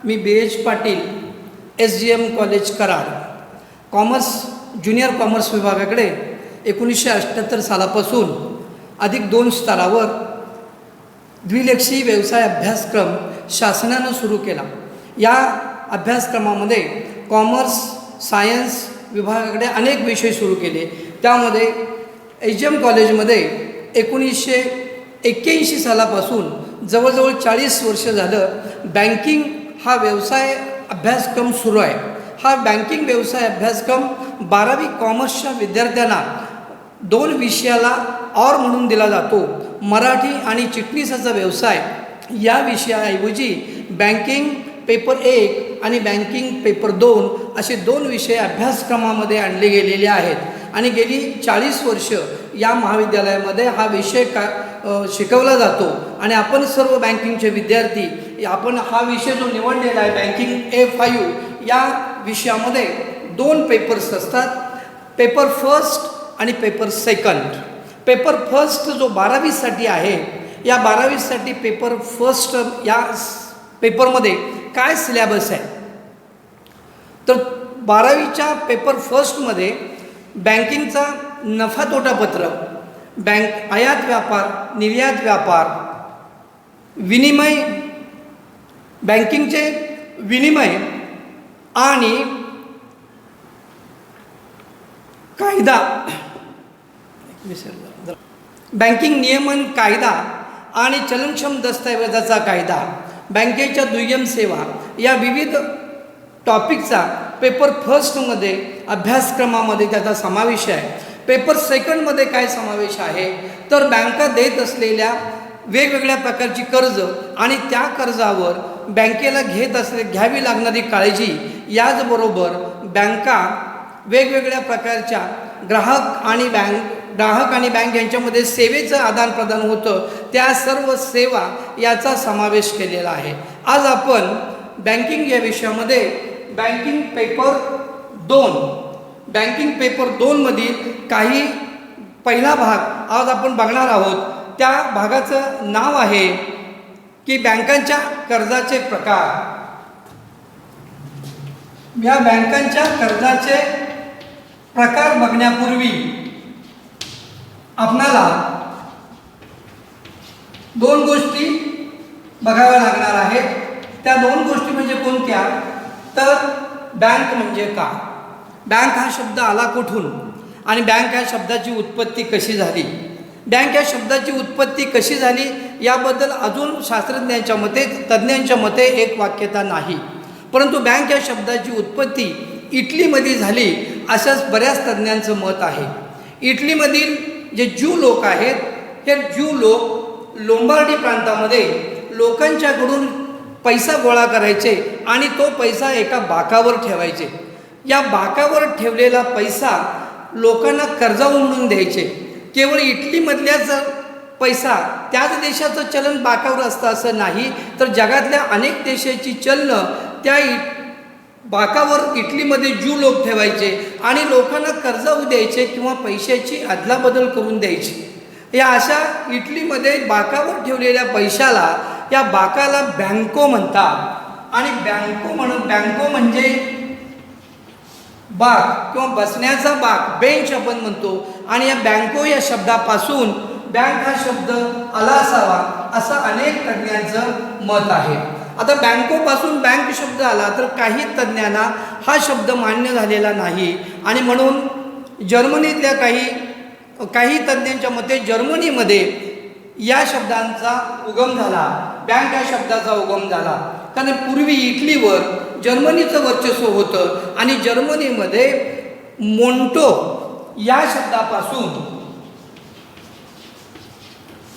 मी BH Patil SGM college Karad commerce junior commerce विभागाकडे 1978 सालापासून अधिक 2 स्तरावर द्विलक्षी व्यवसाय अभ्यासक्रम शासनानं सुरू केला। या अभ्यासक्रमामध्ये कॉमर्स सायन्स विभागाकडे अनेक विषय सुरू केले। त्यामध्ये SGM कॉलेजमध्ये 1981 सालापासून जवळजवळ 40 वर्ष झालं बँकिंग हा व्यवसाय अभ्यासक्रम सुरू आहे। हा बँकिंग व्यवसाय अभ्यासक्रम 12वी कॉमर्सच्या विद्यार्थ्यांना 2 विषयाला और म्हणून दिला जातो। मराठी आणि चिटणीसाचा व्यवसाय या विषयाऐवजी बँकिंग पेपर 1 आणि बँकिंग पेपर 2 असे 2 विषय अभ्यासक्रमामध्ये आणले गेलेले आहेत आणि गेली 40 वर्ष या महाविद्यालयामध्ये हा विषय शिकवला जातो आणि आपण सर्व बँकिंगचे विद्यार्थी आपण हा विषय जो निवडलेला आहे बँकिंग A5 या विषयामध्ये 2 पेपर्स असतात, पेपर फर्स्ट आणि पेपर सेकंड। पेपर फर्स्ट जो 12वीसाठी आहे, या 12वीसाठी पेपर फर्स्ट या पेपरमध्ये काय सिलेबस आहे तर 12वीच्या पेपर फर्स्टमध्ये बँकिंगचा नफा तोटा पत्रक, बँक आयात व्यापार निर्यात व्यापार, विनिमय, बँकिंगचे विनिमय आणि कायदा, बँकिंग नियमन कायदा आणि चलनक्षम दस्तऐवजाचा कायदा, बँकेच्या दुय्यम सेवा या विविध टॉपिकचा पेपर फर्स्टमध्ये अभ्यासक्रमामध्ये त्याचा समावेश आहे। पेपर सेकंडमध्ये काय समावेश आहे तर बँका देत असलेल्या वेगवेगळ्या प्रकारची कर्ज आणि त्या कर्जावर बँकेला घ्यावी लागणारी काळजी, याचबरोबर बँका वेगवेगळ्या प्रकारच्या ग्राहक आणि बँक यांच्यामध्ये सेवेचं आदानप्रदान होतं, त्या सर्व सेवा याचा समावेश केलेला आहे। आज आपण बँकिंग या विषयामध्ये बँकिंग पेपर 2 मधील काही पहिला भाग आज आपण बघणार आहोत। त्या भागाचं नाव आहे की बँकांच्या कर्जाचे प्रकार। या बँकांच्या कर्जाचे प्रकार बघण्यापूर्वी आपणाला 2 गोष्टी बघाव्या लागणार आहेत। त्या 2 गोष्टी म्हणजे कोणत्या तर बँक म्हणजे काय, बँक हा शब्द आला कुठून आणि बँक या शब्दाची उत्पत्ती कशी झाली। बँक या शब्दाची उत्पत्ती कशी झाली याबद्दल अजून शास्त्रज्ञांच्या मते तज्ज्ञांच्या मते एक वाक्यता नाही, परंतु बँक या शब्दाची उत्पत्ती इटलीमध्ये झाली असंच बऱ्याच तज्ज्ञांचं मत आहे। इटलीमधील जे ज्यू लोक आहेत, हे ज्यू लोक लोंबार्डी प्रांतामध्ये लोकांच्याकडून पैसा गोळा करायचे आणि तो पैसा एका बाकावर ठेवायचे। या बाकावर ठेवलेला पैसा लोकांना कर्जाऊ म्हणून द्यायचे। केवळ इटलीमधल्याच पैसा त्याच देशाचं चलन बाकावर असतं असं नाही, तर जगातल्या अनेक देशाची चलनं त्या बाकावर इटलीमध्ये ज्यू लोक ठेवायचे आणि लोकांना कर्जाऊ द्यायचे किंवा पैशाची अदलाबदल करून द्यायची। या अशा इटलीमध्ये बाकावर ठेवलेल्या पैशाला या बाकाला बँको म्हणतात आणि बँको म्हणजे बाक किंवा बसण्याचा बाक, बेंच आपण म्हणतो आणि या बँको या शब्दापासून बँक हा शब्द आला असावा असं अनेक तज्ज्ञांचं मत आहे। आता बँकोपासून बँक शब्द आला तर काही तज्ज्ञांना हा शब्द मान्य झालेला नाही आणि म्हणून जर्मनीतल्या काही तज्ज्ञांच्या मते जर्मनीमध्ये या शब्दांचा उगम झाला, बँक या शब्दाचा उगम झाला, कारण पूर्वी इटलीवर जर्मनीचं वर्चस्व होतं आणि जर्मनीमध्ये मोंटो या शब्दापासून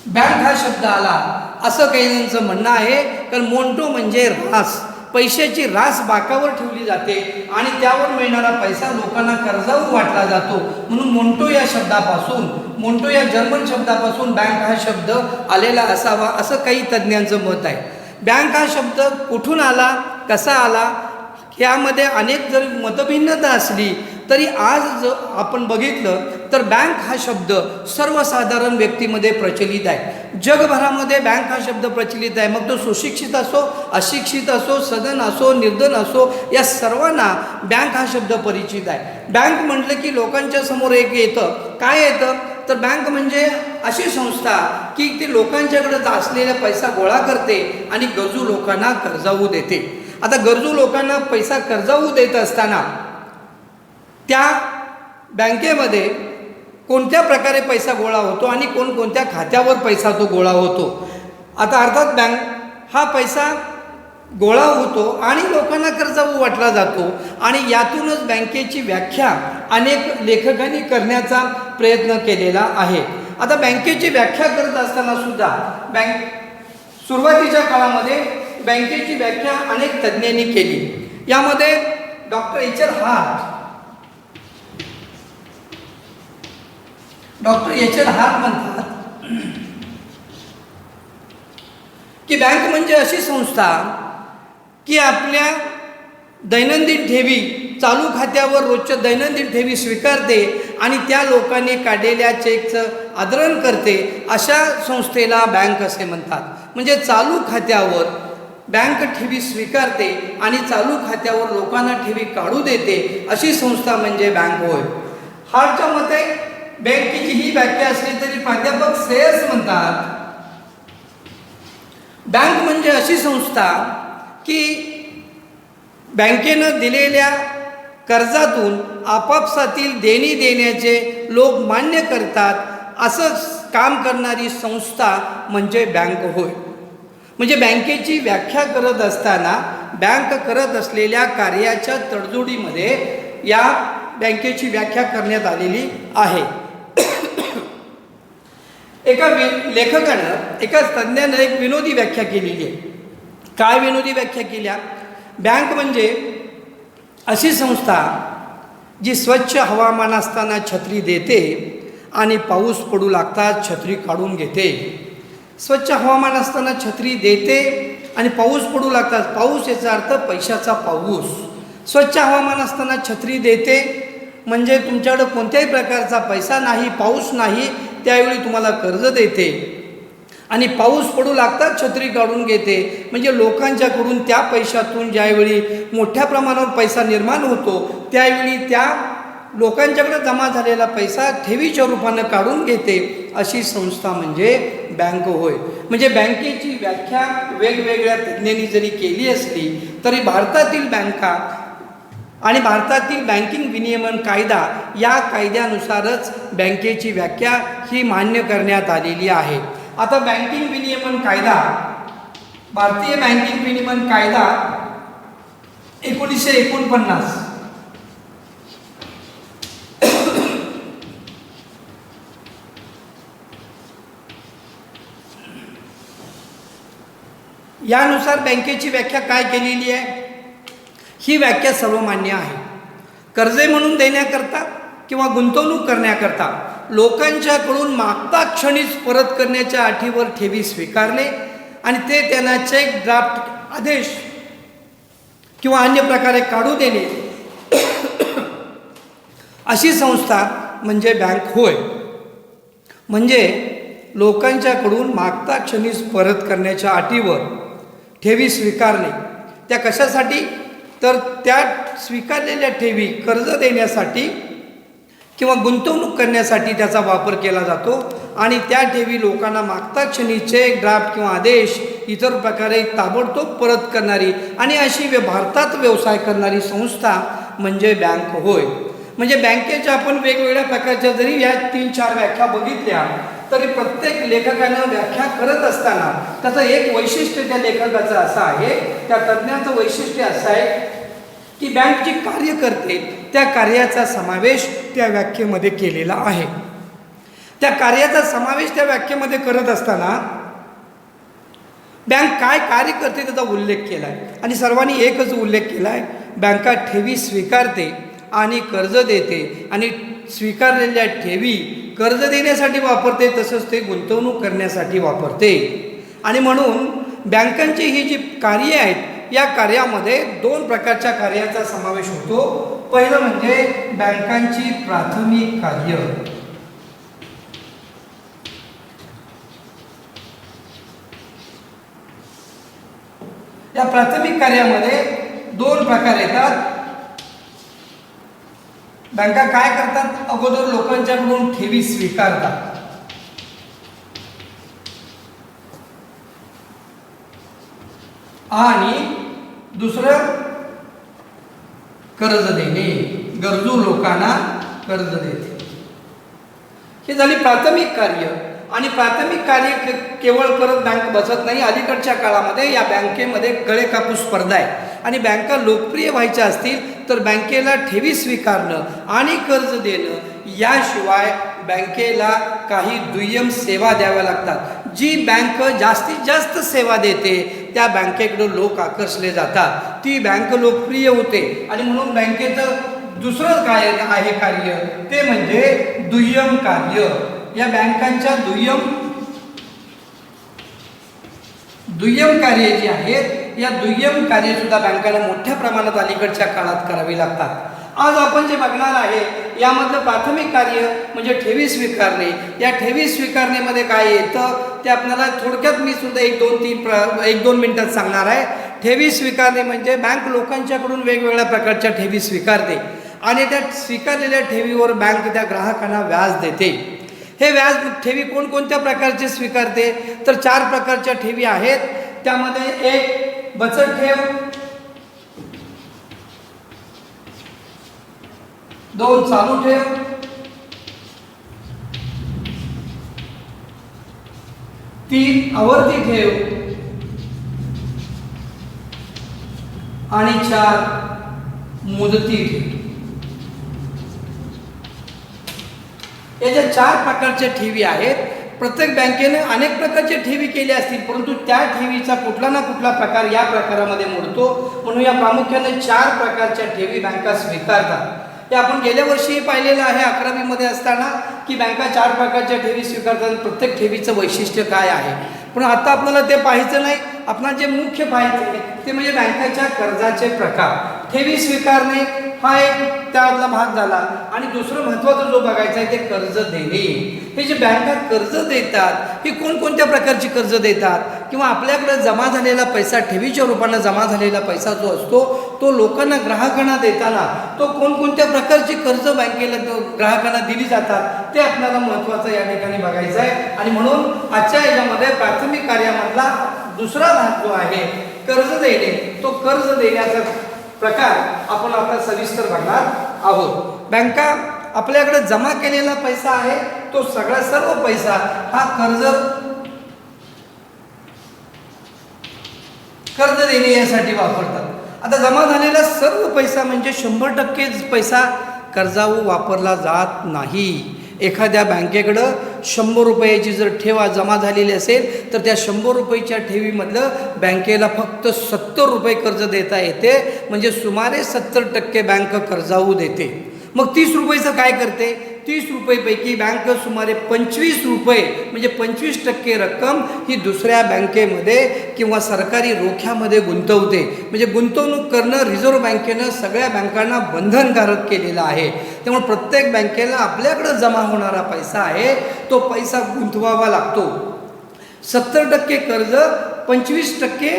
बँक हा शब्द आला असं काही जणांचं म्हणणं आहे। कारण मोंटो म्हणजे रास, पैशाची रास बाकावर ठेवली जाते आणि त्यावर मिळणारा पैसा लोकांना कर्जाऊ वाटला जातो, म्हणून मोंटो या शब्दापासून, मोंटो या जर्मन शब्दापासून बँक हा शब्द आलेला असावा असं काही तज्ज्ञांचं मत आहे। बँक हा शब्द कुठून आला, कसा आला यामध्ये अनेक जरी मतभिन्नता असली तरी आज जर आपण बघितलं तर बँक हा शब्द सर्वसाधारण व्यक्तीमध्ये प्रचलित आहे. जगभरामध्ये बँक हा शब्द प्रचलित आहे. मग तो सुशिक्षित असो, अशिक्षित असो, सधन असो, निर्धन असो, या सर्वांना बँक हा शब्द परिचित आहे. बँक म्हटलं की लोकांच्या समोर एक येतं. काय येतं तर बँक म्हणजे अशी संस्था की ती लोकांच्याकडे असलेला पैसा गोळा करते आणि गरजू लोकांना कर्जावू देते. आता गरजू लोकांना पैसा कर्जावू देत असताना त्या बँकेमध्ये कोणत्या प्रकारे पैसा गोळा होतो आणि कोणकोणत्या खात्यावर पैसा तो गोळा होतो. आता अर्थात बँक हा पैसा गोळा होतो आणि लोकांना कर्जावू वाटला जातो आणि यातूनच बँकेची व्याख्या अनेक लेखकांनी करण्याचा प्रयत्न केलेला आहे. आता बँकेची व्याख्या करत असताना सुद्धा सुरुवातीच्या काळामध्ये बँकेची व्याख्या अनेक तज्ज्ञांनी केली. यामध्ये डॉक्टर एच एल हार्ट म्हणतात की बँक म्हणजे अशी संस्था की आपल्या दैनंदिन ठेवी चालू खात्यावर रोजच्या दैनंदिन ठेवी स्वीकारते आणि त्या लोकांनी काढलेल्या चेकचं आदरण करते. अशा संस्थेला बँक असे म्हणतात. म्हणजे चालू खात्यावर बँक ठेवी स्वीकारते आणि चालू खात्यावर लोकांना ठेवी काढू देते अशी संस्था म्हणजे बँक होय. हार्टच्या मते बँकेची ही व्याख्या असली तरी प्राध्यापक श्रेयस म्हणतात बँक म्हणजे अशी संस्था की बँकेनं दिलेल्या कर्जातून आपापसातील देणी देण्याचे लोक मान्य करतात असं काम करणारी संस्था म्हणजे बँक होय. म्हणजे बँकेची व्याख्या करत असताना बँक करत असलेल्या कार्याच्या तडजोडीमध्ये या बँकेची व्याख्या करण्यात आलेली आहे. एका लेखकानं एका तज्ज्ञानं एक विनोदी व्याख्या केलेली आहे. काय विनोदी व्याख्या केल्या? बँक म्हणजे अशी संस्था जी स्वच्छ हवामान असताना छत्री देते आणि पाऊस पडू लागताच छत्री काढून घेते. स्वच्छ हवामान असताना छत्री देते आणि पाऊस पडू लागतात. पाऊस याचा अर्थ पैशाचा पाऊस. स्वच्छ हवामान असताना छत्री देते म्हणजे तुमच्याकडे कोणत्याही प्रकारचा पैसा नाही, पाऊस नाही, त्यावेळी तुम्हाला कर्ज देते आणि पाऊस पडू लागताच छत्री काढून घेते. म्हणजे लोकांच्याकडून त्या पैशातून ज्यावेळी मोठ्या प्रमाणावर पैसा निर्माण होतो त्यावेळी त्या लोकांच्याकडे जमा झालेला पैसा ठेवीच्या रूपानं काढून घेते अशी संस्था म्हणजे बँक होय. म्हणजे बँकेची व्याख्या वेगवेगळ्या तज्ज्ञांनी जरी केली असली तरी भारतातील बँका आणि भारतातील बँकिंग विनियमन कायदा या कायद्यानुसारच बँकेची व्याख्या ही मान्य करण्यात आलेली आहे. आता बँकिंग विनियमन कायदा, भारतीय बँकिंग विनियमन कायदा 1949 यानुसार बँकेची व्याख्या काय केलेली आहे? ही व्याख्या सर्वमान्य आहे. कर्जे म्हणून देण्याकरता किंवा गुंतवणूक करण्याकरता लोकांच्याकडून मागता क्षणीच परत करण्याच्या अटीवर ठेवी स्वीकारणे आणि ते त्यांना चेक, ड्राफ्ट, आदेश किंवा अन्य प्रकारे काढू देणे अशी संस्था म्हणजे बँक होय. म्हणजे लोकांच्याकडून मागता क्षणीच परत करण्याच्या अटीवर ठेवी स्वीकारणे. त्या कशासाठी? तर त्या स्वीकारलेल्या ठेवी कर्ज देण्यासाठी किंवा गुंतवणूक करण्यासाठी त्याचा वापर केला जातो आणि त्या ठेवी लोकांना मागता क्षणी चेक, ड्राफ्ट किंवा आदेश इतर प्रकारे ताबडतोब परत करणारी आणि अशी भारतात व्यवसाय करणारी संस्था म्हणजे बँक होय. म्हणजे बँकेच्या आपण वेगवेगळ्या प्रकारच्या जरी या 3-4 व्याख्या बघितल्या तरी प्रत्येक लेखकानं व्याख्या करत असताना त्याचं एक वैशिष्ट्य त्या लेखकाचं असं आहे, त्या तज्ज्ञाचं वैशिष्ट्य असं आहे की बँक जी कार्य करते त्या कार्याचा समावेश त्या व्याख्येमध्ये केलेला आहे. त्या कार्याचा समावेश त्या व्याख्येमध्ये करत असताना बँक काय कार्य करते त्याचा उल्लेख केला आहे आणि सर्वांनी एकच उल्लेख केला आहे, बँका ठेवी स्वीकारते आणि कर्ज देते आणि स्वीकारलेल्या ठेवी कर्ज देण्यासाठी वापरते तसंच ते गुंतवणूक करण्यासाठी वापरते. आणि म्हणून बँकांची ही जी कार्ये आहेत या कार्यामध्ये दोन प्रकारच्या कार्याचा समावेश होतो. पहिलं म्हणजे बँकांची प्राथमिक कार्य. या प्राथमिक कार्यामध्ये दोन प्रकार येतात. बँका काय करतात? अगोदर लोकांच्याकडून ठेवी स्वीकारतात आणि दुसरं कर्ज देणे, गरजू लोकांना कर्ज देते. हे झाली प्राथमिक कार्य. आणि प्राथमिक कार्य केवळ करत बँक बसत नाही. अलीकडच्या काळामध्ये या बँकेमध्ये गळे कापूस स्पर्धा आहे आणि बँका लोकप्रिय व्हायच्या असतील तर बँकेला ठेवी स्वीकारणं आणि कर्ज देणं याशिवाय बँकेला काही दुय्यम सेवा द्याव्या लागतात. जी बँक जास्तीत जास्त सेवा देते त्या बँकेकडे लोक आकर्षले जातात, ती बँक लोकप्रिय होते. आणि म्हणून बँकेचं दुसरं काय आहे कार्य ते म्हणजे दुय्यम कार्य. या बँकांच्या दुय्यम कार्य जी आहेत या दुय्यम कार्य सुद्धा बँकांना मोठ्या प्रमाणात अलीकडच्या काळात करावी लागतात. आज आपण जे बघणार आहे यामधलं प्राथमिक कार्य म्हणजे ठेवी स्वीकारणे. या ठेवी स्वीकारणेमध्ये काय येतं ते आपल्याला थोडक्यात मी सुद्धा एक दोन मिनिटात सांगणार आहे. ठेवी स्वीकारणे म्हणजे बँक लोकांच्याकडून वेगवेगळ्या प्रकारच्या ठेवी स्वीकारते आणि त्या स्वीकारलेल्या ठेवीवर बँक त्या ग्राहकांना व्याज देते. हे व्याज ठेवी कोणकोणत्या प्रकारचे स्वीकारते तर 4 प्रकारच्या ठेवी आहेत. त्यामध्ये एक बचत ठेव, 2 चालू ठेव, 3 आवर्ती ठेव आणि 4 मुदती ठेव. याच्या 4 प्रकारच्या ठेवी आहेत. प्रत्येक बँकेने अनेक प्रकारच्या ठेवी केल्या असतील परंतु त्या ठेवीचा कुठला ना कुठला प्रकार या प्रकारामध्ये मोडतो. म्हणून या प्रामुख्याने 4 प्रकारच्या ठेवी बँका स्वीकारतात. हे आपण गेल्या वर्षी पाहिलेलं आहे 11वी मध्ये असताना की बँका 4 प्रकारच्या ठेवी स्वीकारतात. प्रत्येक ठेवीचं वैशिष्ट्य काय आहे. पण आता आपल्याला ते पाहायचं नाही. आपल्याला जे मुख्य पाहायचे ते म्हणजे बँकेच्या कर्जाचे प्रकार. ठेवी स्वीकारणे हा एक त्यातला भाग झाला आणि दुसरं महत्त्वाचं जो बघायचा आहे ते कर्ज देणे. हे जे बँका कर्ज देतात ही कोणकोणत्या प्रकारची कर्ज देतात किंवा आपल्याकडे जमा झालेला पैसा ठेवीच्या रूपाने जमा झालेला पैसा जो असतो तो लोकांना ग्राहकांना देताना तो कोणकोणत्या प्रकारची कर्ज बँकेला ग्राहकांना दिली जातात ते आपल्याला महत्त्वाचं या ठिकाणी बघायचं आहे. आणि म्हणून आजच्या याच्यामध्ये प्राथमिक कार्यामधला दुसरा भाग जो आहे कर्ज देणे तो कर्ज देण्याचा प्रकार आपण आता सविस्तर बघणार आहोत. बँका आपल्याकडे जमा केलेला पैसा आहे तो सर्व पैसा हा कर्ज देणे यासाठी वापरतात. आता जमा झालेला सर्व पैसा म्हणजे 100% पैसा कर्जावर वापरला जात नाही. एखाद्या बँकेकडं 100 रुपयाची जर ठेव जमा झालेली असेल तर त्या 100 रुपयाच्या ठेवीमधलं बँकेला फक्त 70 रुपये कर्ज देता येते. म्हणजे सुमारे 70% बँक कर्जाऊ देते. मग 30 रुपयाचं काय करते? 30 रुपयेपैकी बँक सुमारे 25 रुपये म्हणजे 25% रक्कम ही दुसऱ्या बँकेमध्ये किंवा सरकारी रोख्यामध्ये गुंतवते. म्हणजे गुंतवणूक करणं रिझर्व्ह बँकेनं सगळ्या बँकांना बंधनकारक केलेलं आहे. त्यामुळे प्रत्येक बँकेला आपल्याकडे जमा होणारा पैसा आहे तो पैसा गुंतवावा लागतो. 70% कर्ज, 25%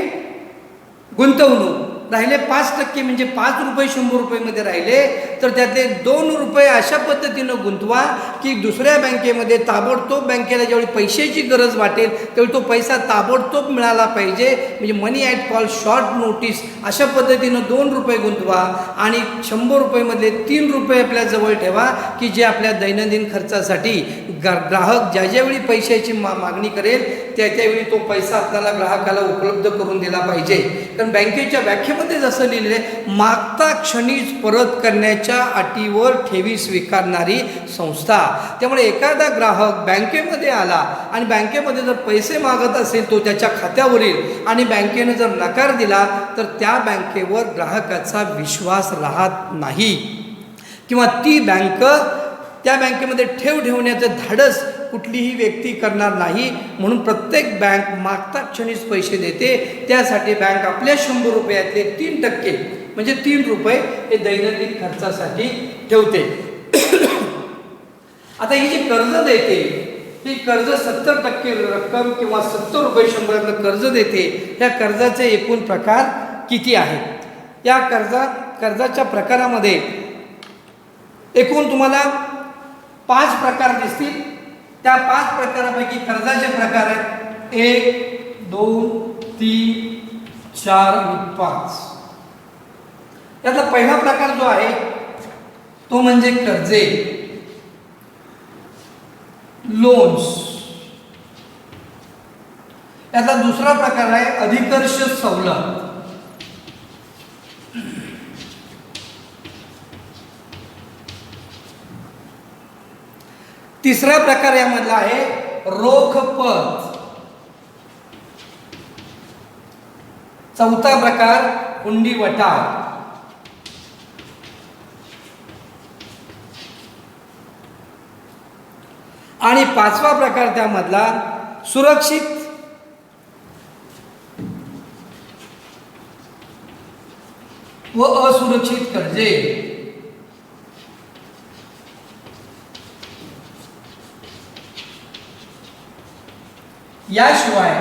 गुंतवणूक, राहिले 5% म्हणजे 5 रुपये 100 रुपयेमध्ये राहिले तर त्यातले 2 रुपये अशा पद्धतीनं गुंतवा की दुसऱ्या बँकेमध्ये ताबडतोब बँकेला ज्यावेळी पैशाची गरज वाटेल त्यावेळी तो पैसा ताबडतोब मिळाला पाहिजे. म्हणजे मनी ॲट कॉल, शॉर्ट नोटीस अशा पद्धतीनं 2 रुपये गुंतवा आणि 100 रुपयेमधले 3 रुपये आपल्या जवळ ठेवा की जे आपल्या दैनंदिन खर्चासाठी ग्राहक ज्यावेळी पैशाची मागणी करेल त्यावेळी तो पैसा आपल्याला ग्राहकाला उपलब्ध करून दिला पाहिजे. कारण बँकेच्या व्याख्येमध्ये जसं लिहिलेलं आहे मागता क्षणीच परत करण्याच्या अटीवर ठेवी स्वीकारणारी संस्था. त्यामुळे एखादा ग्राहक बँकेमध्ये आला आणि बँकेमध्ये जर पैसे मागत असेल तो त्याच्या खात्यावरील आणि बँकेने जर नकार दिला तर त्या बँकेवर ग्राहकाचा विश्वास राहत नाही किंवा ती बँक त्या बँकेमध्ये ठेवण्याचं धाडस कुठलीही व्यक्ती करणार नाही, म्हणून प्रत्येक बँक मागता क्षणीच पैसे देते. त्यासाठी बँक आपल्या 100 रुपयातले 3% म्हणजे 3 रुपये हे दैनंदिन खर्चासाठी ठेवते. आता ही जी कर्ज देते ही कर्ज 70% रक्कम किंवा 70 रुपये 100 कर्ज देते. या कर्जाचे एकूण प्रकार किती आहेत? या कर्जाच्या प्रकारामध्ये एकूण तुम्हाला 5 प्रकार दिसतील. त्या 5 प्रकारापैकी कर्जाचे प्रकार आहेत 1, 2, 3, 4 आणि 5. यातला पहिला प्रकार जो आहे तो म्हणजे कर्जे, लोन्स. यातला दुसरा प्रकार आहे अधिकर्ष सवलत. तिसरा प्रकार यामधला आहे रोख पत. चौथा प्रकार हुंडी वटार. आणि 5वा प्रकार त्यामधला सुरक्षित व असुरक्षित कर्जे. याशिवाय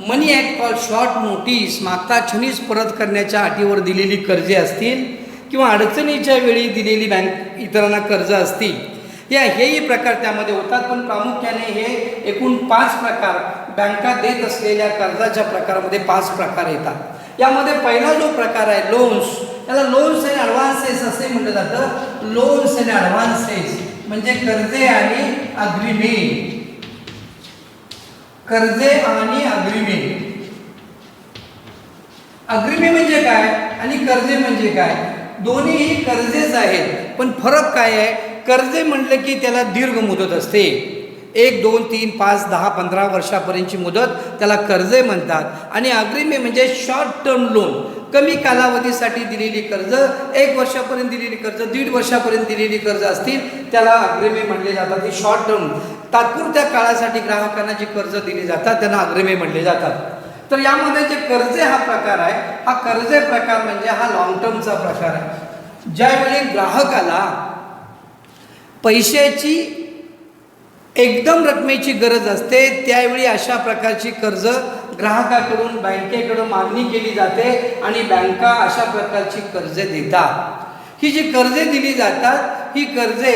मनी ॲक्ट फॉर शॉर्ट नोटीस मागता क्षणीच परत करण्याच्या अटीवर दिलेली कर्जे असतील किंवा अडचणीच्या वेळी दिलेली बँक इतरांना कर्ज असतील, हेही प्रकार त्यामध्ये होतात. पण प्रामुख्याने हे एकूण 5 प्रकार बँका देत असलेल्या कर्जाच्या प्रकारामध्ये 5 प्रकार येतात. यामध्ये पहिला जो प्रकार आहे लोन्स, त्याला लोन्स अँड ॲडव्हान्सेस असे म्हटलं जातं. लोन्स अँड ॲडव्हान्सेस म्हणजे कर्जे आणि अग्रीमेंट. कर्जे आणि अग्रीमेंट. अग्रीमेंट म्हणजे काय आणि कर्जे म्हणजे काय? दोन्हीही कर्जेच आहेत, पण फरक काय आहे? कर्जे म्हटलं की त्याला दीर्घ मुदत असते. 1, 2, 3, 5, 10, 15 वर्षापर्यंतची मुदत त्याला कर्जे म्हणतात. आणि अग्रीमेंट म्हणजे शॉर्ट टर्म लोन, कमी कालावधीसाठी दिलेली कर्ज, 1 वर्षापर्यंत दिलेली कर्ज, 1.5 वर्षापर्यंत दिलेली कर्ज असतील त्याला अग्रीमेंट म्हटले जातात. ही शॉर्ट टर्म तात्पुरत्या काळासाठी ग्राहकांना जी कर्ज दिली जातात त्यांना अग्रीमेंट म्हटले जातात. तर यामध्ये जे कर्जे हा प्रकार आहे, हा कर्जे प्रकार म्हणजे हा लॉंग टर्मचा प्रकार आहे. ज्यावेळी ग्राहकाला पैशाची एकदम रकमेची गरज असते त्यावेळी अशा प्रकारची कर्ज ग्राहकाकडून बँकेकडून मागणी केली जाते आणि बँका अशा प्रकारची कर्जे देतात. ही जी कर्जे दिली जातात ही कर्जे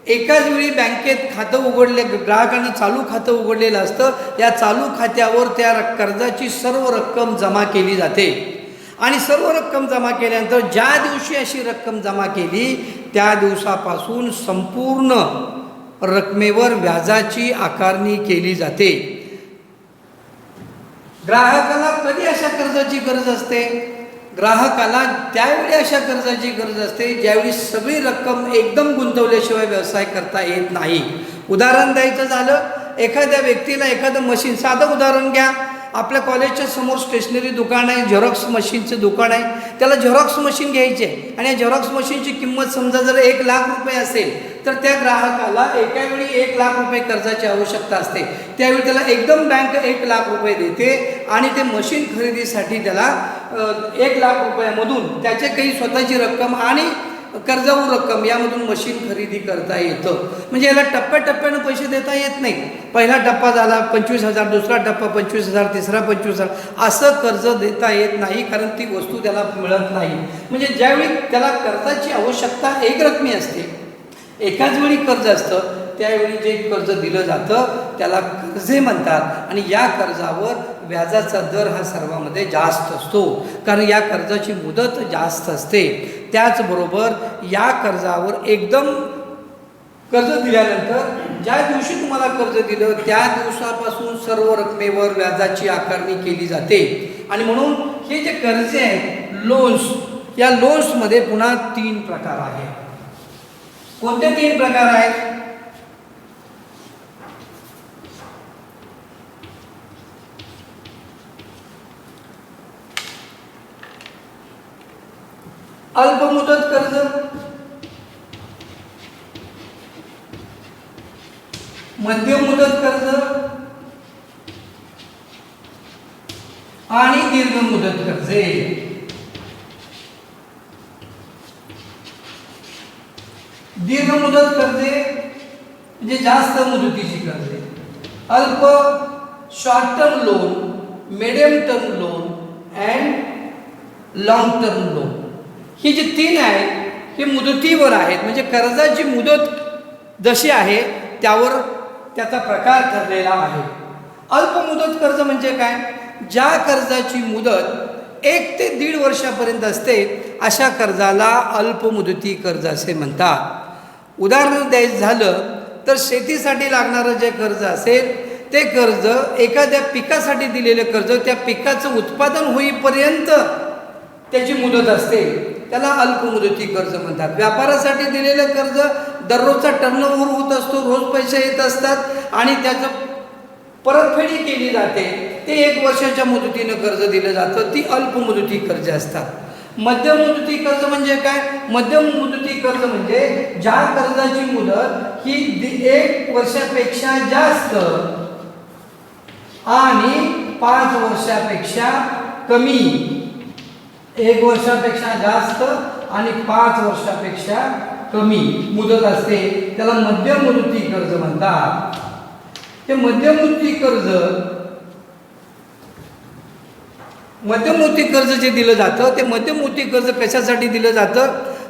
एकाच वेळी बँकेत खातं उघडले, ग्राहकांनी चालू खातं उघडलेलं असतं. या चालू खात्यावर त्या कर्जाची सर्व रक्कम जमा केली जाते आणि सर्व रक्कम जमा केल्यानंतर ज्या दिवशी अशी रक्कम जमा केली त्या दिवसापासून संपूर्ण रकमेवर व्याजाची आकारणी केली जाते. ग्राहकाला कधी अशा कर्जाची गरज असते? ग्राहकाला त्यावेळी अशा कर्जाची गरज असते ज्यावेळी सगळी रक्कम एकदम गुंतवल्याशिवाय व्यवसाय करता येत नाही. उदाहरण द्यायचं झालं, एखाद्या व्यक्तीला एखादं मशीन, साधं उदाहरण घ्या, आपल्या कॉलेजच्या समोर स्टेशनरी दुकान आहे, झेरॉक्स मशीनचं दुकान आहे, त्याला झेरॉक्स मशीन घ्यायची आहे आणि या झेरॉक्स मशीनची किंमत समजा जर 1 लाख रुपये असेल तर त्या ग्राहकाला एकावेळी 1 लाख रुपये कर्जाची आवश्यकता असते. त्यावेळी त्याला एकदम बँक 1 लाख रुपये देते आणि ते मशीन खरेदीसाठी त्याला 1 लाख रुपयामधून त्याचे काही स्वतःची रक्कम आणि कर्जाऊ रक्कम यामधून मशीन खरेदी करता येतं. म्हणजे याला टप्प्याटप्प्यानं पैसे देता येत नाही. पहिला टप्पा झाला 25,000, दुसरा टप्पा 25,000, तिसरा 25,000, असं कर्ज देता येत नाही कारण ती वस्तू त्याला मिळत नाही. म्हणजे ज्यावेळी त्याला कर्जाची आवश्यकता एक रकमी असते, एकाच वेळी कर्ज असतं, त्यावेळी जे कर्ज दिलं जातं त्याला कर्जे म्हणतात. आणि या कर्जावर व्याजाचा दर हा सर्वांमध्ये जास्त असतो कारण या कर्जाची मुदत जास्त असते. त्याचबरोबर या कर्जावर एकदम कर्ज दिल्यानंतर ज्या दिवशी तुम्हाला कर्ज दिलं त्या दिवसापासून सर्व रकमेवर व्याजाची आकारणी केली जाते. आणि म्हणून हे जे कर्जे आहेत लोन्स, या लोन्समध्ये पुन्हा 3 प्रकार आहेत. कोणते 3 प्रकार आहेत? अल्पमुदत कर्ज, मध्यम मुदत कर्ज आणि दीर्घ मुदत कर्जे. दीर्घ मुदत कर्जे म्हणजे जास्त मुदतीची कर्जे. अल्प short term loan, medium term loan and long term loan. ही जी तीन आहेत हे मुदतीवर आहेत, म्हणजे कर्जाची मुदत जशी आहे त्यावर त्याचा प्रकार ठरलेला आहे. अल्प मुदत कर्ज म्हणजे काय? ज्या कर्जाची मुदत 1 ते 1.5 वर्षापर्यंत असते अशा कर्जाला अल्प मुदती कर्ज असे म्हणतात. उदाहरण द्यायचं झालं तर शेतीसाठी लागणारं जे कर्ज असेल ते कर्ज एखाद्या पिकासाठी दिलेलं कर्ज, त्या पिकाचं उत्पादन होईपर्यंत त्याची मुदत असते, त्याला अल्प मुदती कर्ज म्हणतात. व्यापारासाठी दिलेलं कर्ज दररोजचा टर्नओव्हर होत असतो, रोज पैसे येत असतात आणि त्याचं परतफेडी केली जाते, ते 1 वर्षाच्या मुदतीनं कर्ज दिलं जातं, ती अल्प मुदती कर्ज असतात. मध्यम मुदती कर्ज म्हणजे काय? मध्यम मुदती कर्ज म्हणजे ज्या कर्जाची मुदत ही 1 वर्षापेक्षा जास्त आणि 5 वर्षापेक्षा कमी. 1 वर्षापेक्षा जास्त आणि 5 वर्षापेक्षा कमी मुदत असते, त्याला मध्यम मुदती कर्ज म्हणतात. हे मध्यम मुदती कर्ज जे दिलं जातं ते मध्यम मुदती कर्ज कशासाठी दिलं जातं?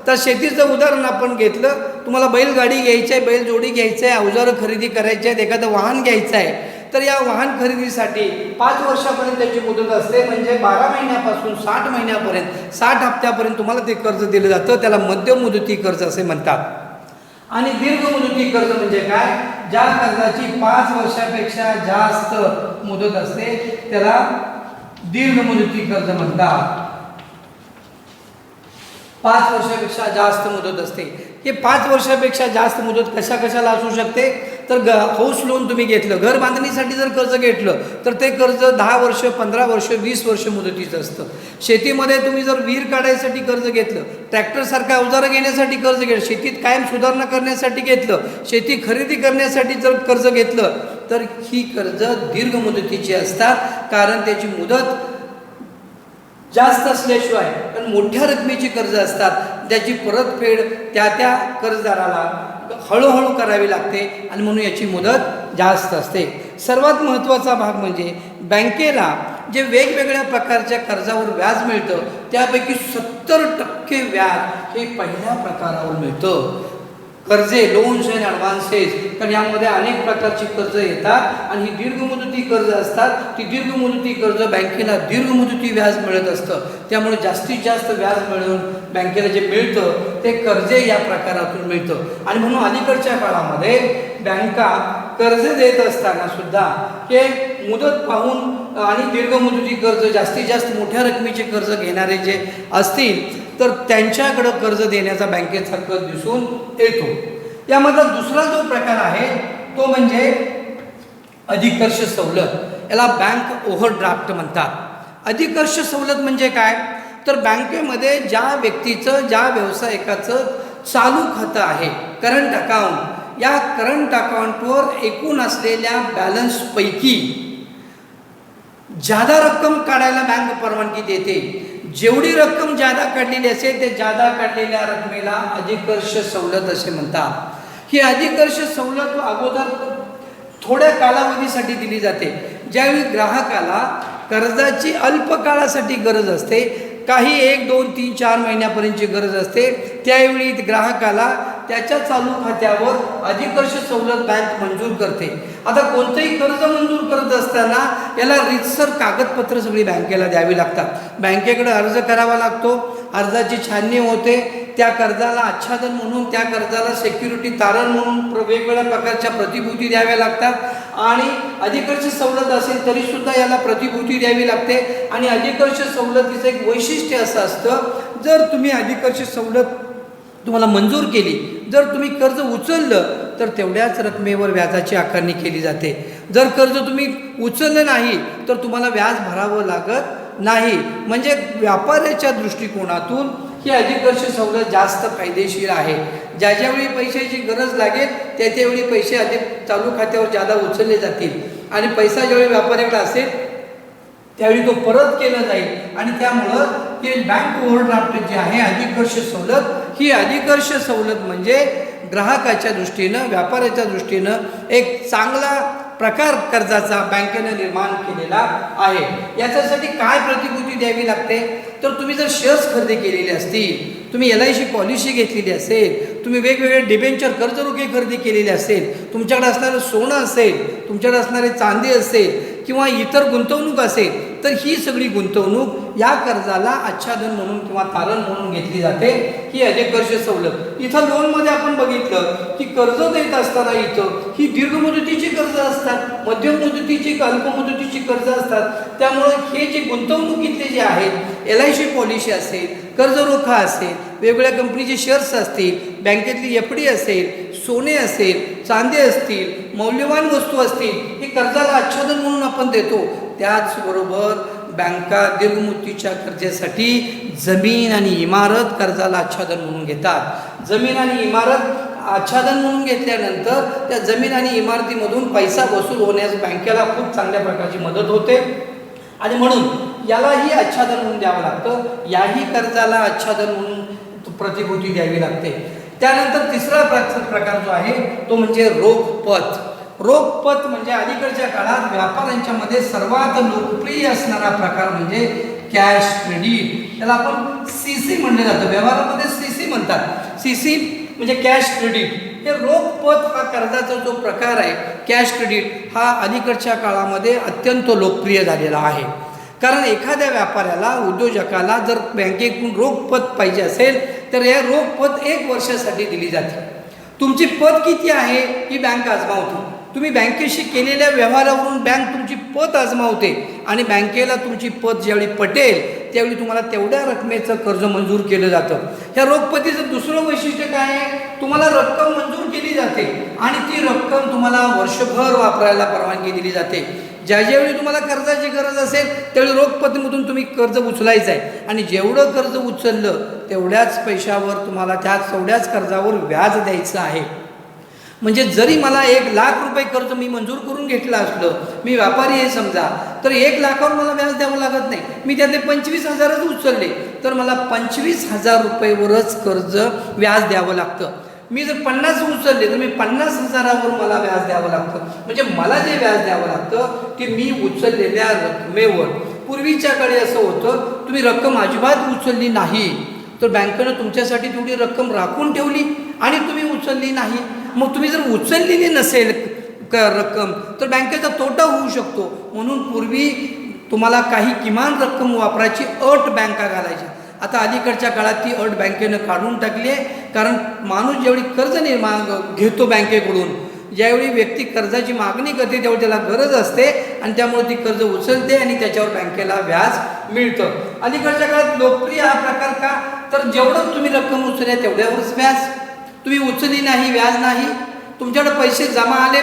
तर शेतीचं उदाहरण आपण घेतलं, तुम्हाला बैलगाडी घ्यायची आहे, बैलजोडी घ्यायचं आहे, अवजारं खरेदी करायची आहेत, एखादं वाहन घ्यायचं आहे, तर या वाहन खरेदीसाठी 5 वर्षापर्यंत त्याची मुदत असते, म्हणजे 12 महिन्यापासून 60 महिन्यापर्यंत 60 हप्त्यापर्यंत तुम्हाला ते कर्ज दिलं जातं, त्याला मध्यम मुदती कर्ज असे म्हणतात. आणि दीर्घ मुदती कर्ज म्हणजे काय? ज्या कर्जाची 5 वर्षापेक्षा जास्त मुदत असते त्याला दीर्घ मुदती कर्ज म्हणतात. 5 वर्षापेक्षा जास्त मुदत असते. हे 5 वर्षापेक्षा जास्त मुदत कशाला असू शकते? तर हाऊस लोन तुम्ही घेतलं, घर बांधणीसाठी जर कर्ज घेतलं तर ते कर्ज 10 वर्ष, 15 वर्ष, 20 वर्ष मुदतीचं असतं. शेतीमध्ये तुम्ही जर विहीर काढायसाठी कर्ज घेतलं, ट्रॅक्टरसारख्या अवजारं घेण्यासाठी कर्ज घेतलं, शेतीत कायम सुधारणा करण्यासाठी घेतलं, शेती खरेदी करण्यासाठी जर कर्ज घेतलं तर ही कर्ज दीर्घ मुदतीची असतात, कारण त्याची मुदत जास्त असल्याशिवाय पण मोठ्या रकमेची कर्ज असतात, त्याची परतफेड त्या कर्जदाराला हळूहळू करावी लागते आणि म्हणून याची मुदत जास्त असते. सर्वात महत्त्वाचा भाग म्हणजे बँकेला जे वेगवेगळ्या प्रकारच्या कर्जावर व्याज मिळतं त्यापैकी 70% व्याज हे पहिल्या प्रकारावर मिळतं. कर्जे, लोन्स अँड ॲडव्हान्सेस, तर यामध्ये अनेक प्रकारची कर्ज येतात आणि ही दीर्घ मुदती कर्ज असतात. ती दीर्घ मुदती कर्ज बँकेला दीर्घ मुदती व्याज मिळत असतं, त्यामुळे जास्तीत जास्त व्याज मिळून बँकेला जे मिळतं ते कर्जे या प्रकारातून मिळतं. आणि म्हणून अलीकडच्या काळामध्ये बँका कर्ज देत असताना सुद्धा हे मुदत पाहून आणि दीर्घ मुदती कर्ज, जास्तीत जास्त मोठ्या रकमेचे कर्ज घेणारे जे असतील तर त्यांच्याकडं कर्ज देण्याचा बँकेचा कल दिसून येतो. यामधला दुसरा जो प्रकार आहे तो म्हणजे अधिकर्ष सवलत, याला बँक ओव्हरड्राफ्ट म्हणतात. अधिकर्ष सवलत म्हणजे काय? तर बँकेमध्ये ज्या व्यक्तीचं, ज्या व्यावसायिकाचं चालू खातं आहे, करंट अकाउंट, या करंट अकाउंटवर एकूण असलेल्या बॅलन्सपैकी जादा रक्कम काढायला बँक परवानगी देते. जेवढी रक्कम जादा काढलेली असेल ते जादा काढलेल्या रकमेला अधिकर्ष सवलत असे म्हणतात. ही अधिकर्ष सवलत अगोदर थोड्या कालावधीसाठी दिली जाते. ज्यावेळी ग्राहकाला कर्जाची अल्प काळासाठी गरज असते, काही 1, 2, 3, 4 महिन्यापर्यंतची गरज असते, त्यावेळी ग्राहकाला त्याच्या चालू खात्यावर अधिकर्ष सवलत बँक मंजूर करते. आता कोणतंही कर्ज मंजूर करत असताना याला रीतसर कागदपत्र सगळी बँकेला द्यावी लागतात. बँकेकडे अर्ज करावा लागतो, अर्जाची छाननी होते, त्या कर्जाला आच्छादन म्हणून, त्या कर्जाला सिक्युरिटी तारण म्हणून वेगवेगळ्या प्रकारच्या प्रतिभूती द्याव्या लागतात आणि अधिकर्ष सवलत असेल तरीसुद्धा याला प्रतिभूती द्यावी लागते. आणि अधिकर्ष सवलतीचं एक वैशिष्ट्य असं असतं, जर तुम्ही अधिकर्ष सवलत तुम्हाला मंजूर केली, जर तुम्ही कर्ज उचललं तर तेवढ्याच रकमेवर व्याजाची आकारणी केली जाते. जर कर्ज तुम्ही उचललं नाही तर तुम्हाला व्याज भरावं लागत नाही. म्हणजे व्यापाऱ्याच्या दृष्टिकोनातून ही अधिक वर्ष सवलत जास्त फायदेशीर आहे. ज्या ज्यावेळी पैशाची गरज लागेल त्या त्यावेळी पैसे अधिक चालू खात्यावर जादा उचलले जातील आणि पैसा ज्यावेळी व्यापाऱ्याकडे असेल त्यावेळी तो परत केला जाईल आणि त्यामुळं हे बँक ओव्हरड्राफ्ट जे आहे अधिक वर्ष सवलत, ही अधिक वर्ष सवलत म्हणजे ग्राहकाच्या दृष्टीनं, व्यापाऱ्याच्या दृष्टीनं एक चांगला प्रकार कर्जाचा बँकेनं निर्माण केलेला आहे. याच्यासाठी काय प्रतिकृती द्यावी लागते, तर तुम्ही जर शेअर्स खरेदी केलेले असतील, तुम्ही LIC पॉलिसी घेतलेली असेल, तुम्ही वेगवेगळे डिबेंचर कर्जरोखे खरेदी केलेले असेल, तुमच्याकडे असणारं सोनं असेल, तुमच्याकडे असणारे चांदी असेल किंवा इतर गुंतवणूक असेल, तर ही सगळी गुंतवणूक या कर्जाला आच्छादन म्हणून किंवा तारण म्हणून घेतली जाते. ही अधिक वर्ष सवलत. इथं लोनमध्ये आपण बघितलं की कर्ज देत असताना इथं ही दीर्घ मुदतीची कर्ज असतात, मध्यम मुदतीची, अल्प मुदतीची कर्ज असतात. त्यामुळे हे जे गुंतवणुकीतले जे आहेत, LIC पॉलिसी असेल, कर्जरोखा असेल, वेगवेगळ्या कंपनीचे शेअर्स असतील, बँकेतली FD असेल, सोने असेल, चांदी असतील, मौल्यवान वस्तू असतील, हे कर्जाला आच्छादन म्हणून आपण देतो. त्याचबरोबर बँका दीर्घमुदतीच्या कर्जासाठी जमीन आणि इमारत कर्जाला आच्छादन म्हणून घेतात. जमीन आणि इमारत आच्छादन म्हणून घेतल्यानंतर त्या जमीन आणि इमारतीमधून पैसा वसूल होण्यास बँकेला खूप चांगल्या प्रकारची मदत होते आणि म्हणून यालाही आच्छादन म्हणून द्यावं लागतं. याही कर्जाला आच्छादन म्हणून प्रतिभूती द्यावी लागते. त्यानंतर तिसरा प्रकार जो आहे तो म्हणजे रोख पत. रोख पत म्हणजे अलीकडच्या काळात व्यापाऱ्यांच्या मध्ये सर्वात लोकप्रिय असणारा प्रकार म्हणजे कॅश क्रेडिट. त्याला आपण CC म्हणले जातं, व्यवहारामध्ये CC म्हणतात. CC म्हणजे कॅश क्रेडिट. हे रोख पत हा कर्जाचा जो प्रकार आहे, कॅश क्रेडिट, हा अलीकडच्या काळामध्ये अत्यंत लोकप्रिय झालेला आहे. कारण एखाद्या व्यापाऱ्याला, उद्योजकाला जर बँकेकडून रोख पत पाहिजे असेल तर या रोख पत 1 वर्षासाठी दिली जाते. तुमची पत किती आहे ही बँक आजमावते. तुम्ही बँकेशी केलेल्या व्यवहारावरून बँक तुमची पत आजमावते आणि बँकेला तुमची पत ज्यावेळी पटेल त्यावेळी तुम्हाला तेवढ्या रकमेचं कर्ज मंजूर केलं जातं. ह्या रोखपतीचं दुसरं वैशिष्ट्य काय आहे, तुम्हाला रक्कम मंजूर केली जाते आणि ती रक्कम तुम्हाला वर्षभर वापरायला परवानगी दिली जाते. ज्या ज्यावेळी तुम्हाला कर्जाची गरज असेल त्यावेळी रोखपतीमधून तुम्ही कर्ज उचलायचं आहे आणि जेवढं कर्ज उचललं तेवढ्याच पैशावर तुम्हाला तेवढ्याच कर्जावर व्याज द्यायचं आहे. म्हणजे जरी मला 1 लाख रुपये कर्ज मी मंजूर करून घेतलं असलं, मी व्यापारी आहे समजा, तर 1 लाखावर मला व्याज द्यावं लागत नाही. मी त्यातले 25,000च उचलले तर मला 25,000 रुपयेवरच कर्ज व्याज द्यावं लागतं. मी जर 50 उचलले तर मी 50,000वर मला व्याज द्यावं लागतं. म्हणजे मला जे व्याज द्यावं लागतं ते मी उचललेल्या रकमेवर. पूर्वीच्या काळी असं होतं, तुम्ही रक्कम अजिबात उचलली नाही तर बँकेनं तुमच्यासाठी तेवढी रक्कम राखून ठेवली आणि तुम्ही उचलली नाही. मग तुम्ही जर उचललेली नसेल रक्कम तर बँकेचा तोटा होऊ शकतो. म्हणून पूर्वी तुम्हाला काही किमान रक्कम वापरायची अट बँका घालायच्या. आता अलीकडच्या काळात ती अट बँकेनं काढून टाकली आहे. कारण माणूस ज्यावेळी कर्ज घेतो बँकेकडून, ज्यावेळी व्यक्ती कर्जाची मागणी करते त्यावेळी त्याला गरज असते आणि त्यामुळे ती कर्ज उचलते आणि त्याच्यावर बँकेला व्याज मिळतं. अलीकडच्या काळात लोकप्रिय हा प्रकार का, तर जेवढं तुम्ही रक्कम उचलल्या तेवढ्यावरच व्याज. तुम्ही उचलली नाही, व्याज नाही. तुमच्याकडे पैसे जमा आले,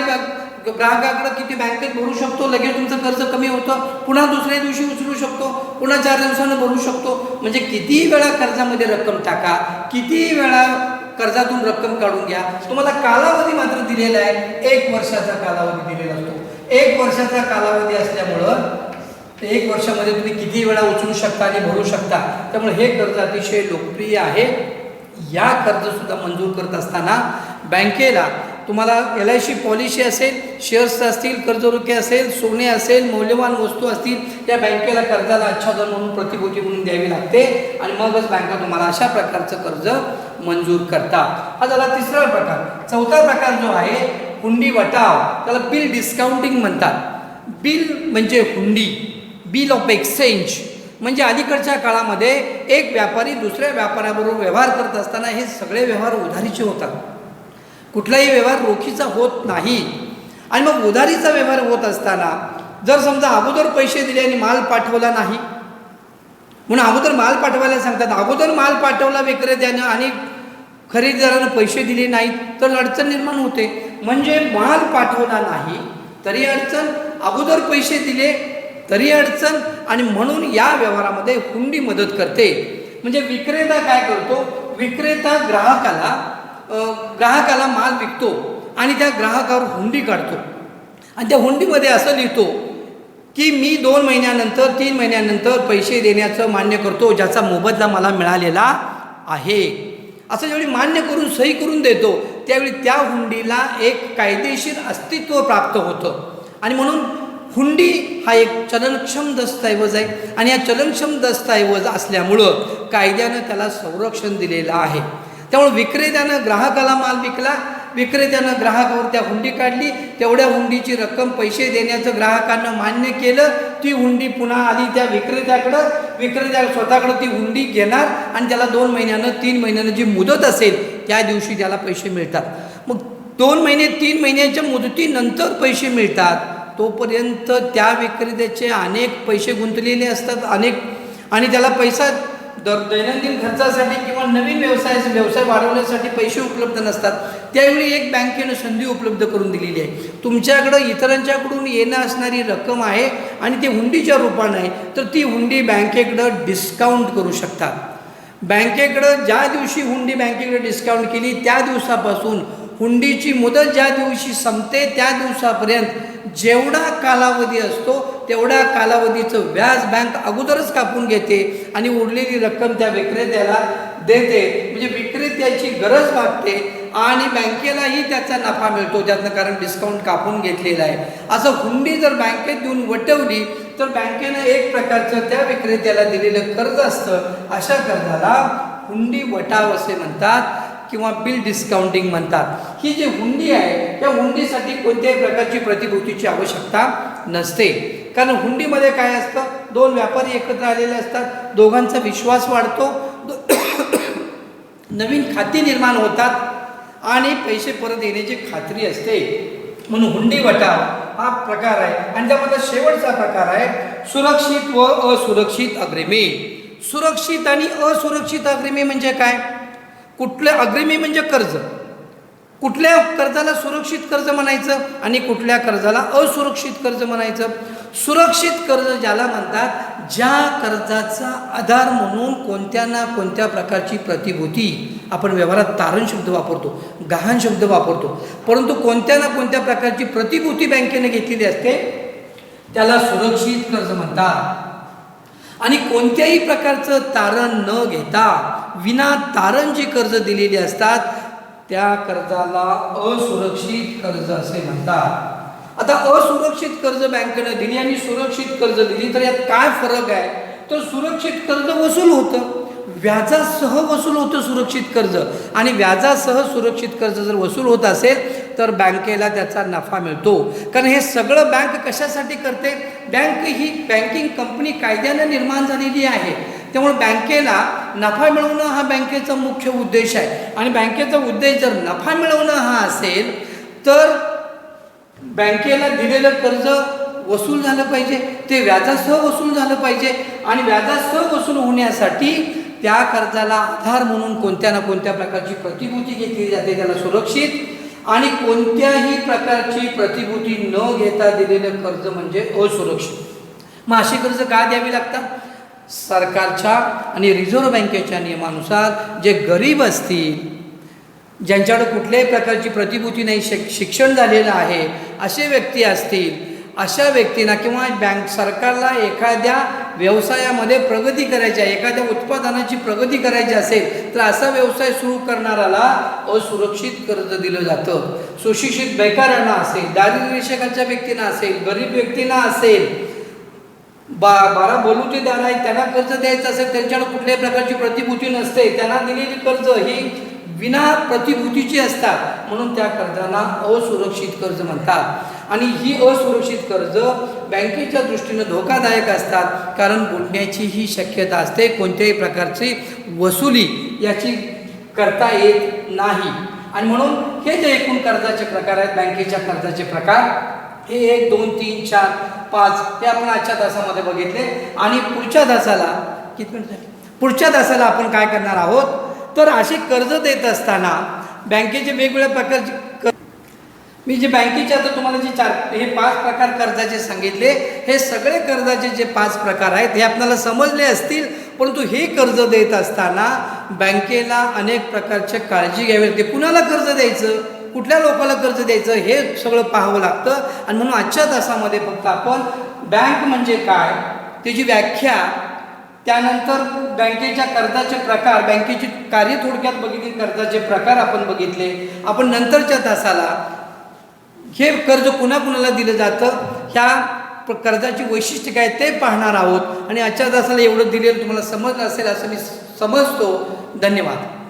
ग्राहकाकडे किती बँकेत भरू शकतो, लगेच तुमचं कर्ज कमी होतं, पुन्हा दुसऱ्या दिवशी उचलू शकतो, पुन्हा 4 दिवसानं भरू शकतो. म्हणजे कितीही वेळा कर्जामध्ये रक्कम टाका, कितीही वेळा कर्जातून रक्कम काढून घ्या. तुम्हाला कालावधी मात्र दिलेला आहे, 1 वर्षाचा कालावधी दिलेला असतो. 1 वर्षाचा कालावधी असल्यामुळं 1 वर्षामध्ये तुम्ही किती वेळा उचलू शकता आणि भरू शकता. त्यामुळे हे कर्ज अतिशय लोकप्रिय आहे. या कर्जसुद्धा मंजूर करत असताना बँकेला तुम्हाला LIC पॉलिसी असेल, शेअर्स असतील, कर्जरोखे असेल, सोने असेल, मौल्यवान वस्तू असतील, त्या बँकेला कर्जाला आच्छादन म्हणून प्रतिभूती म्हणून द्यावी लागते आणि मगच बँका तुम्हाला अशा प्रकारचं कर्ज मंजूर करतात. हा झाला तिसरा प्रकार. चौथा प्रकार जो आहे हुंडी वटाव, त्याला बिल डिस्काउंटिंग म्हणतात. बिल म्हणजे हुंडी, बिल ऑफ एक्सचेंज. म्हणजे अलीकडच्या काळामध्ये एक व्यापारी दुसऱ्या व्यापाऱ्याबरोबर व्यवहार करत असताना हे सगळे व्यवहार उधारीचे होतात. कुठलाही व्यवहार रोखीचा होत नाही. आणि मग उधारीचा व्यवहार होत असताना जर समजा अगोदर पैसे दिले आणि माल पाठवला नाही, म्हणून अगोदर माल पाठवायला सांगतात, अगोदर माल पाठवला विक्रेत्यानं आणि खरेदीदारानं पैसे दिले नाहीत तर अडचण निर्माण होते. म्हणजे माल पाठवला नाही तरी अडचण, अगोदर पैसे दिले तरी अडचण. आणि म्हणून या व्यवहारामध्ये हुंडी मदत करते. म्हणजे विक्रेता काय करतो, विक्रेता ग्राहकाला माल विकतो आणि त्या ग्राहकावर हुंडी काढतो आणि त्या हुंडीमध्ये असं लिहितो की मी 2 महिन्यानंतर 3 महिन्यानंतर पैसे देण्याचं मान्य करतो, ज्याचा मोबदला मला मिळालेला आहे. असं जेवढी मान्य करून सही करून देतो त्यावेळी त्या हुंडीला एक कायदेशीर अस्तित्व प्राप्त होतं. आणि म्हणून हुंडी हा एक चलनक्षम दस्तऐवज आहे आणि या चलनक्षम दस्तऐवज असल्यामुळं कायद्यानं त्याला संरक्षण दिलेलं आहे. त्यामुळे विक्रेत्यानं ग्राहकाला माल विकला, विक्रेत्यानं ग्राहकावर त्या हुंडी काढली, तेवढ्या हुंडीची रक्कम पैसे देण्याचं ग्राहकानं मान्य केलं, ती हुंडी पुन्हा आली त्या विक्रेत्याकडं, विक्रेत्या स्वतःकडं ती हुंडी घेणार आणि त्याला 2 महिन्यानं 3 महिन्यानं जी मुदत असेल त्या दिवशी त्याला पैसे मिळतात. मग 2 महिने 3 महिन्याच्या मुदतीनंतर पैसे मिळतात तोपर्यंत त्या विक्रेत्याचे अनेक पैसे गुंतलेले असतात, आणि त्याला पैसा दैनंदिन खर्चासाठी किंवा नवीन व्यवसाय वाढवण्यासाठी पैसे उपलब्ध नसतात. त्यावेळी एक बँकेनं संधी उपलब्ध करून दिलेली आहे. तुमच्याकडं इतरांच्याकडून येणं असणारी रक्कम आहे आणि ती हुंडीच्या रूपानं आहे, तर ती हुंडी बँकेकडं डिस्काउंट करू शकतात. बँकेकडं ज्या दिवशी हुंडी बँकेकडे डिस्काउंट केली त्या दिवसापासून हुंडीची मुदत ज्या दिवशी संपते त्या दिवसापर्यंत जेवढा कालावधी असतो तेवढ्या कालावधीचं व्याज बँक अगोदरच कापून घेते आणि उरलेली रक्कम त्या विक्रेत्याला देते. म्हणजे विक्रेत्याची गरज भागते आणि बँकेलाही त्याचा नफा मिळतो त्यातनं, कारण डिस्काउंट कापून घेतलेला आहे. असं हुंडी जर बँकेत देऊन वटवली तर बँकेनं एक प्रकारचं त्या विक्रेत्याला दिलेलं कर्ज असतं, अशा कर्जाला हुंडी वटाव असे म्हणतात किंवा बिल डिस्काउंटिंग म्हणतात. ही जी हुंडी आहे त्या हुंडीसाठी कोणत्याही प्रकारची प्रतिभूतीची आवश्यकता नसते, कारण हुंडीमध्ये काय असतं, 2 व्यापारी एकत्र आलेले असतात, दोघांचा विश्वास वाढतो, नवीन खाती निर्माण होतात आणि पैसे परत येण्याची खात्री असते. म्हणून हुंडी वटाव हा प्रकार आहे. आणि त्यामध्ये शेवटचा प्रकार आहे सुरक्षित व असुरक्षित अग्रिमी. सुरक्षित आणि असुरक्षित अग्रिमी म्हणजे काय? कुठले अग्रिमी म्हणजे कर्ज, कुठल्या कर्जाला सुरक्षित कर्ज म्हणायचं आणि कुठल्या कर्जाला असुरक्षित कर्ज म्हणायचं. सुरक्षित कर्ज ज्याला म्हणतात, ज्या कर्जाचा आधार म्हणून कोणत्या ना कोणत्या प्रकारची प्रतिभूती, आपण व्यवहारात तारण शब्द वापरतो, गहाण शब्द वापरतो, परंतु कोणत्या ना कोणत्या प्रकारची प्रतिभूती बँकेने घेतलेली असते त्याला सुरक्षित कर्ज म्हणतात. आणि कोणत्याही प्रकारचं तारण न घेता विना तारण जी कर्ज दिलेली असतात त्या कर्जाला असुरक्षित कर्ज असे म्हणतात. आता असुरक्षित कर्ज बँकेनं दिली आणि सुरक्षित कर्ज दिली तर यात काय फरक आहे? तर सुरक्षित कर्ज वसूल होतं, व्याजासह वसूल होतं सुरक्षित कर्ज, आणि व्याजासह सुरक्षित कर्ज जर वसूल होत असेल तर बँकेला त्याचा नफा मिळतो. कारण हे सगळं बँक कशासाठी करते? बँक ही बँकिंग कंपनी कायद्यानं निर्माण झालेली आहे, त्यामुळे बँकेला नफा मिळवणं हा बँकेचा मुख्य उद्देश आहे. आणि बँकेचा उद्देश जर नफा मिळवणं हा असेल तर बँकेला दिलेलं कर्ज वसूल झालं पाहिजे, ते व्याजासह वसूल झालं पाहिजे, आणि व्याजासह वसूल होण्यासाठी त्या कर्जाला आधार म्हणून कोणत्या ना कोणत्या प्रकारची प्रतिभूती घेतली जाते त्याला सुरक्षित, आणि कोणत्याही प्रकारची प्रतिभूती न घेता दिलेलं कर्ज म्हणजे असुरक्षित. मग अशी कर्ज का द्यावी लागतात? सरकारच्या आणि रिझर्व्ह बँकेच्या नियमानुसार जे गरीब असतील, ज्यांच्याकडे कुठल्याही प्रकारची प्रतिभूती नाही, शिक्षण झालेलं आहे असे व्यक्ती असतील, अशा व्यक्तींना किंवा सरकारला एखाद्या व्यवसायामध्ये प्रगती करायची आहे, एखाद्या उत्पादनाची प्रगती करायची असेल तर असा व्यवसाय सुरू करणाऱ्याला असुरक्षित कर्ज दिलं जातं. सुशिक्षित बेकारांना असेल, दारिद्र्य रेषेखालच्या व्यक्तींना असेल, गरीब व्यक्तींना असेल, 12 बलुतेदार आहेत त्यांना कर्ज द्यायचं असेल, त्यांच्याकडे कुठल्याही प्रकारची प्रतिभूती नसते, त्यांना दिलेली कर्ज ही विना प्रतिभूतीची असतात, म्हणून त्या कर्जाला असुरक्षित कर्ज म्हणतात. आणि ही असुरक्षित कर्ज बँकेच्या दृष्टीनं धोकादायक असतात, कारण बुडण्याची ही शक्यता असते, कोणत्याही प्रकारची वसुली याची करता येत नाही. आणि म्हणून हे जे एकूण कर्जाचे प्रकार आहेत, बँकेच्या कर्जाचे प्रकार हे 1, 2, 3, 4, 5 हे आपण आजच्या तासामध्ये बघितले. आणि पुढच्या तासाला आपण काय करणार आहोत, तर असे कर्ज देत असताना बँकेचे वेगवेगळ्या प्रकारचे, मी जे बँकेचे आता तुम्हाला हे 5 प्रकार कर्जाचे सांगितले, हे सगळे कर्जाचे जे 5 प्रकार आहेत हे आपल्याला समजले असतील परंतु हे कर्ज देत असताना बँकेला अनेक प्रकारच्या काळजी घ्यावी लागते. कुणाला कर्ज द्यायचं, कुठल्या लोकांना कर्ज द्यायचं हे सगळं पाहावं लागतं. आणि म्हणून आजच्या तासामध्ये फक्त आपण बँक म्हणजे काय, त्याची व्याख्या, त्यानंतर बँकेच्या कर्जाचे प्रकार, बँकेची कार्य थोडक्यात बघितली, कर्जाचे प्रकार आपण बघितले. आपण नंतरच्या तासाला हे कर्ज कुणाकुणाला दिलं जातं, ह्या कर्जाची वैशिष्ट्य काय ते पाहणार आहोत. आणि आजच्या तासाला एवढं दिलेलं तुम्हाला समजलं असेल असं मी समजतो. धन्यवाद.